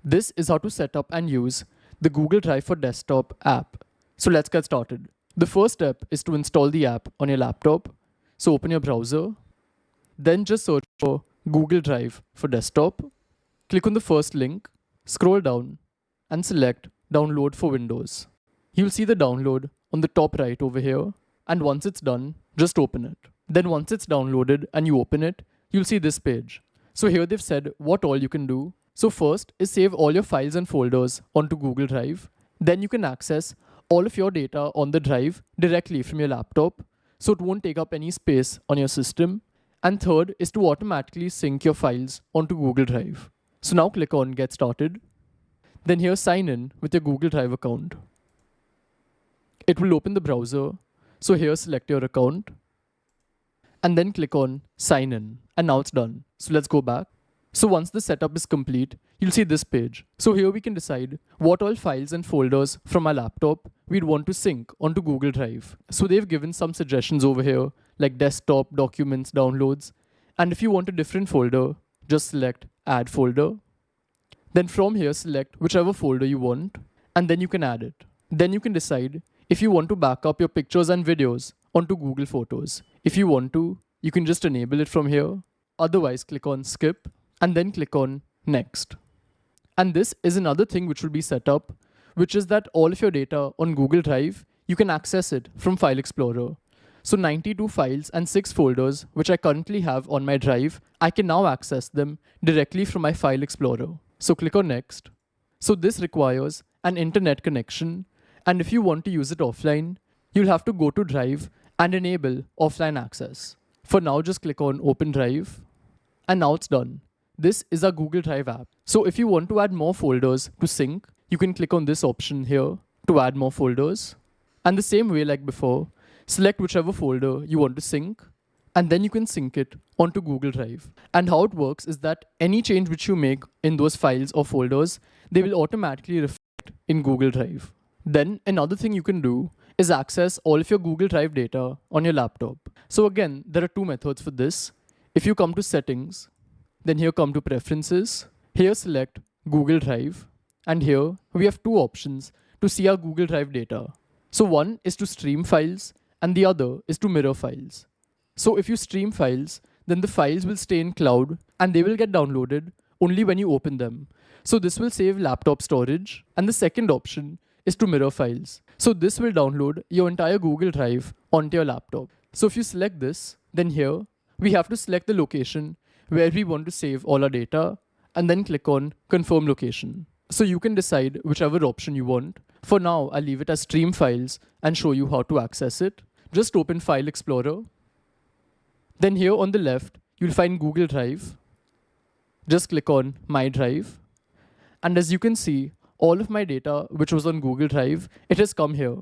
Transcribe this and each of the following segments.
This is how to set up and use the Google Drive for Desktop app. So let's get started. The first step is to install the app on your laptop. So open your browser, then just search for Google Drive for Desktop. Click on the first link, scroll down, and select Download for Windows. You'll see the download on the top right over here, and once it's done, just open it. Then once it's downloaded and you open it, you'll see this page. So here they've said what all you can do. So first is save all your files and folders onto Google Drive. Then you can access all of your data on the drive directly from your laptop, so it won't take up any space on your system. And third is to automatically sync your files onto Google Drive. So now click on Get Started. Then here sign in with your Google Drive account. It will open the browser. So here select your account and then click on Sign In. And now it's done. So let's go back. So once the setup is complete, you'll see this page. So here we can decide what all files and folders from our laptop we'd want to sync onto Google Drive. So they've given some suggestions over here like desktop, documents, downloads. And if you want a different folder, just select Add Folder. Then from here, select whichever folder you want, and then you can add it. Then you can decide if you want to back up your pictures and videos onto Google Photos. If you want to, you can just enable it from here. Otherwise, click on Skip and then click on Next. And this is another thing which will be set up, which is that all of your data on Google Drive, you can access it from File Explorer. So 92 files and 6 folders, which I currently have on my drive, I can now access them directly from my File Explorer. So click on Next. So this requires an internet connection. And if you want to use it offline, you'll have to go to Drive and enable offline access. For now, just click on Open Drive. And now it's done. This is our Google Drive app. So if you want to add more folders to sync, you can click on this option here to add more folders. And the same way like before, select whichever folder you want to sync, and then you can sync it onto Google Drive. And how it works is that any change which you make in those files or folders, they will automatically reflect in Google Drive. Then another thing you can do is access all of your Google Drive data on your laptop. So again, there are two methods for this. If you come to Settings, then here come to Preferences. Here select Google Drive. And here we have two options to see our Google Drive data. So one is to stream files and the other is to mirror files. So if you stream files, then the files will stay in cloud and they will get downloaded only when you open them. So this will save laptop storage. And the second option is to mirror files. So this will download your entire Google Drive onto your laptop. So if you select this, then here we have to select the location where we want to save all our data and then click on Confirm Location. So you can decide whichever option you want. For now, I'll leave it as stream files and show you how to access it. Just open File Explorer. Then here on the left, you'll find Google Drive. Just click on My Drive. And as you can see, all of my data which was on Google Drive, it has come here.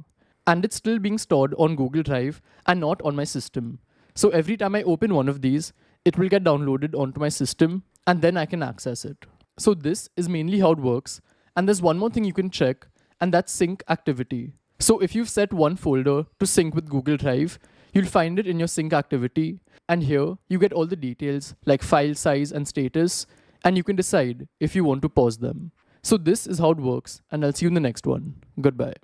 And it's still being stored on Google Drive and not on my system. So every time I open one of these, it will get downloaded onto my system and then I can access it. So this is mainly how it works. And there's one more thing you can check, and that's sync activity. So if you've set one folder to sync with Google Drive, you'll find it in your sync activity. And here you get all the details like file size and status, and you can decide if you want to pause them. So this is how it works, and I'll see you in the next one. Goodbye.